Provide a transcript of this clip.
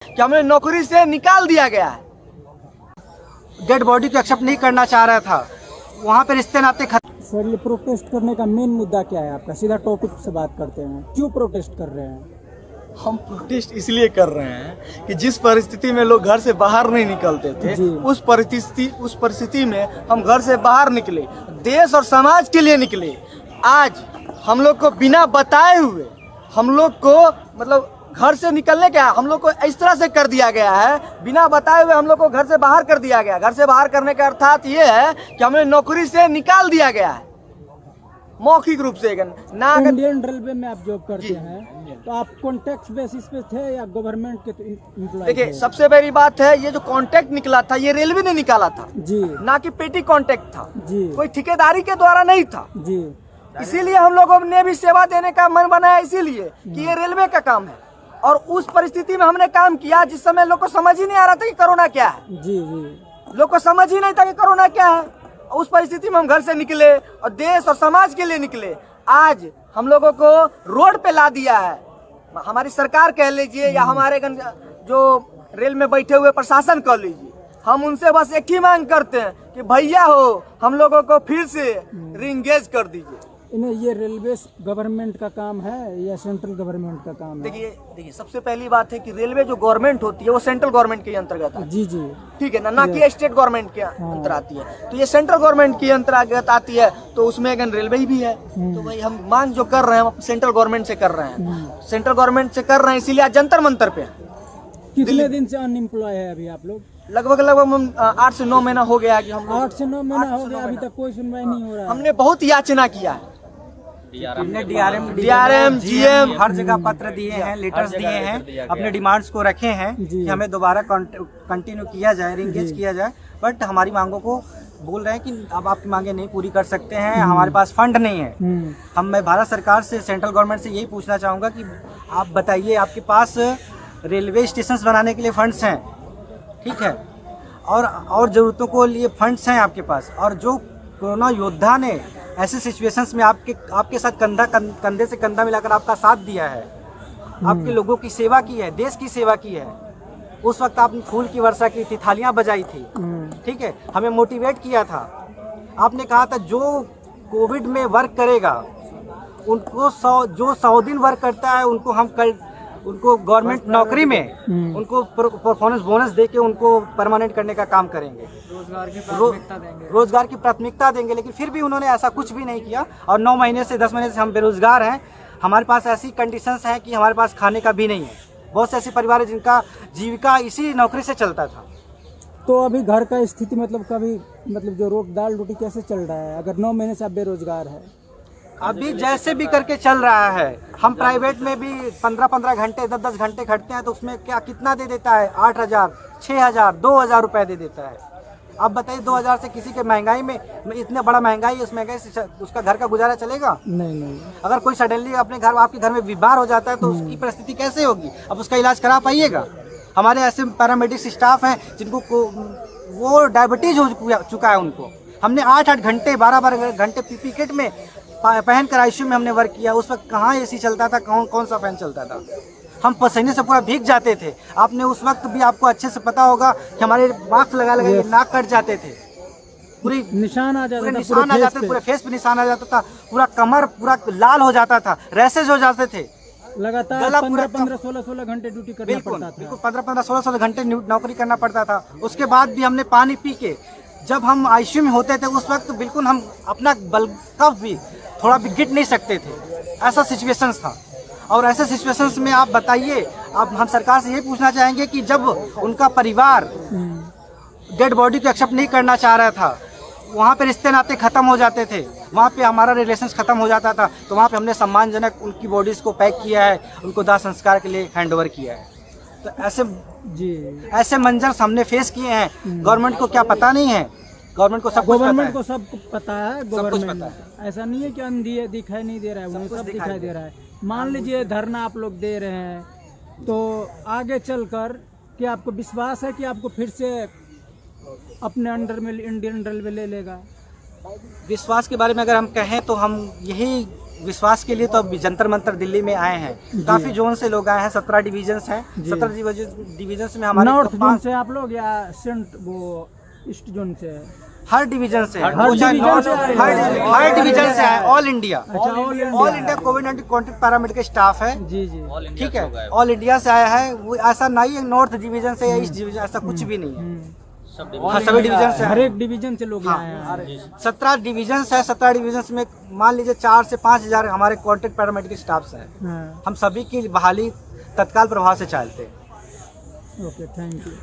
कि हमें नौकरी से निकाल दिया गया है। डेड बॉडी को एक्सेप्ट नहीं करना चाह रहा था, वहाँ पे रिश्ते नाते खत्म। सर, ये प्रोटेस्ट करने का मेन मुद्दा क्या है आपका? सीधा टॉपिक से बात करते हैं, क्यों प्रोटेस्ट कर रहे हैं? हम प्रोटेस्ट इसलिए कर रहे हैं कि जिस परिस्थिति में लोग घर से बाहर नहीं निकलते थे, उस परिस्थिति में हम घर से बाहर निकले, देश और समाज के लिए निकले। आज हम लोग को बिना बताए हुए हम लोग को मतलब घर से निकलने का हम लोग को इस तरह से कर दिया गया है, बिना बताए हुए हम लोग को घर से बाहर कर दिया गया। घर से बाहर करने का अर्थात ये है कि हमें नौकरी से निकाल दिया गया है मौखिक रूप से। ना इंडियन रेलवे में आप जॉब करते हैं तो आप कॉन्ट्रैक्ट बेसिस पे थे या गवर्नमेंट के एम्प्लॉय? देखिए, सबसे बड़ी बात है, ये जो कॉन्ट्रैक्ट निकला था ये रेलवे ने निकाला था जी, ना कि पेटी कॉन्ट्रैक्ट था जी, कोई ठेकेदारी के द्वारा नहीं था जी। इसीलिए हम लोगों ने भी सेवा देने का मन बनाया, इसीलिए कि ये रेलवे का काम है। और उस परिस्थिति में हमने काम किया जिस समय लोग को समझ ही नहीं आ रहा था कि कोरोना क्या है। जी जी, लोग को समझ ही नहीं था कि कोरोना क्या है। उस परिस्थिति में हम घर से निकले और देश और समाज के लिए निकले। आज हम लोगों को रोड पे ला दिया है हमारी सरकार कह लीजिए या हमारे जो रेल में बैठे हुए प्रशासन कह लीजिए। हम उनसे बस एक ही मांग करते हैं कि भैया हो, हम लोगों को फिर से रीएंगेज कर दीजिए। इन्हें ये रेलवे गवर्नमेंट का काम है या सेंट्रल गवर्नमेंट का काम है? देखिए सबसे पहली बात है कि रेलवे जो गवर्नमेंट होती है वो सेंट्रल गवर्नमेंट के अंतर्गत आती है। जी जी, ठीक है ना कि स्टेट गवर्नमेंट के अंतर आती है। तो ये सेंट्रल गवर्नमेंट के अंतर्गत आती है, तो उसमें अगर रेलवे भी है तो भाई हम मांग जो कर रहे हैं हम सेंट्रल गवर्नमेंट से कर रहे हैं, सेंट्रल गवर्नमेंट से कर रहे हैं। इसीलिए आज जंतर मंतर पे कितने दिन से अनएम्प्लॉय है अभी आप लोग? लगभग 8 से 9 महीना हो गया कि हम 8 से 9 महीना हो गया, अभी तक कोई सुनवाई नहीं हो रहा है। हमने बहुत याचना किया है, हमने डीआरएम जीएम हर जगह पत्र दिए हैं, लेटर्स दिए हैं, अपने डिमांड्स को रखे हैं कि हमें दोबारा कंटिन्यू किया जाए, रिंगेज किया जाए। बट हमारी मांगों को बोल रहे हैं कि अब आपकी मांगे नहीं पूरी कर सकते हैं, हमारे पास फंड नहीं है। मैं भारत सरकार से, सेंट्रल गवर्नमेंट से यही पूछना चाहूँगा कि आप बताइए, आपके पास रेलवे स्टेशन बनाने के लिए फंड्स हैं, ठीक है, और ज़रूरतों को लिए फंड्स हैं आपके पास, और जो कोरोना योद्धा ने ऐसे सिचुएशंस में आपके साथ कंधे से कंधा मिलाकर आपका साथ दिया है, आपके लोगों की सेवा की है, देश की सेवा की है। उस वक्त आपने फूल की वर्षा की थी, थालियां बजाई थी, ठीक है, हमें मोटिवेट किया था। आपने कहा था जो कोविड में वर्क करेगा उनको 100 दिन वर्क करता है उनको गवर्नमेंट नौकरी में उनको परफॉर्मेंस बोनस देके उनको परमानेंट करने का काम करेंगे, रोजगार की प्राथमिकता देंगे। लेकिन फिर भी उन्होंने ऐसा कुछ भी नहीं किया, और 9 महीने से 10 महीने से हम बेरोजगार हैं। हमारे पास ऐसी कंडीशंस हैं कि हमारे पास खाने का भी नहीं है। बहुत से ऐसे परिवार हैं जिनका जीविका इसी नौकरी से चलता था। तो अभी घर का स्थिति मतलब जो दाल रोटी कैसे चल रहा है अगर 9 महीने से आप बेरोजगार है? अभी जैसे भी करके चल रहा है। हम प्राइवेट में भी 15-15 घंटे 10-10 घंटे खटते हैं, तो उसमें कितना दे देता है? 8,000, 6,000, 2,000 रुपए दे देता है। अब बताइए 2,000 से किसी के महंगाई में इतने बड़ा महंगाई, उस महंगाई से उसका घर का गुजारा चलेगा? नहीं। अगर कोई सडनली आपके घर में बीमार हो जाता है तो उसकी परिस्थिति कैसे होगी? अब उसका इलाज करा पाइएगा? हमारे ऐसे पैरामेडिक्स स्टाफ हैं जिनको वो डायबिटीज हो चुका है उनको। हमने 8-8 घंटे 12-12 घंटे पीपी किट में पहन कर आईसीयू में हमने वर्क किया। उस वक्त कहाँ एसी चलता था, कौन सा फैन चलता था? हम पसीने से पूरा भीग जाते थे। आपने उस वक्त भी आपको अच्छे से पता होगा कि हमारे मास्क लगा नाक कट जाते थे, पूरी निशान आ जाते, पूरे फेस पे निशान आ जाता था, पूरा कमर पूरा लाल हो जाता था, रैसेज हो जाते थे। लगातार 15-16 घंटे ड्यूटी करना पड़ता था। बिल्कुल 15-16 घंटे नौकरी करना पड़ता था। उसके बाद भी हमने पानी पी के, जब हम आईसीयू में होते थे उस वक्त बिल्कुल हम अपना बलकफ भी थोड़ा भी गिर नहीं सकते थे, ऐसा सिचुएशंस था। और ऐसे सिचुएशंस में आप बताइए, अब हम सरकार से ये पूछना चाहेंगे कि जब उनका परिवार डेड बॉडी को एक्सेप्ट नहीं करना चाह रहा था, वहाँ पे रिश्ते नाते खत्म हो जाते थे, वहाँ पे हमारा रिलेशंस खत्म हो जाता था, तो वहाँ पे हमने सम्मानजनक उनकी बॉडीज़ को पैक किया है, उनको दाह संस्कार के लिए हैंड ओवर किया है। तो ऐसे मंजर हमने फेस किए हैं। गवर्नमेंट को क्या पता नहीं है? गवर्नमेंट को सब पता है। गवर्नमेंट ऐसा नहीं है कि दिखाई नहीं दे रहा है, सब दिखाई दे रहा है। मान लीजिए धरना आप लोग दे रहे हैं, तो आगे चलकर क्या आपको विश्वास है कि आपको फिर से अपने अंडर में इंडियन रेलवे ले लेगा? विश्वास के बारे में अगर हम कहें तो हम यही विश्वास के लिए तो अब जंतर मंतर दिल्ली में आए हैं। काफी जोन से लोग आए हैं, 17 डिविजन्स हैं। 17 डिविजन्स में हमारे नॉर्थ जोन से आप लोग या सेंट वो ईस्ट जोन से है? हर डिवीजन से है, हर डिवीजन से आए हैं। हर डिवीजन से है, ऑल इंडिया। अच्छा, ऑल इंडिया कोविड-19 कॉन्टैक्ट पैरामेडिकल स्टाफ है। जी जी ठीक है, ऑल इंडिया से आया है। वो ऐसा नहीं है नॉर्थ डिवीजन से या ईस्ट डिवीजन, ऐसा कुछ भी नहीं है। हाँ, सभी डिवीजन से हर एक डिवीजन से लोग आए हैं। 17 डिवीजन है। 17 डिवीजन में मान लीजिए 4 से 5 हजार हमारे कॉन्टैक्ट पैरामेडिकल स्टाफ है। हाँ, हम सभी की बहाली तत्काल प्रभाव से चाहते हैं। Okay, thank you.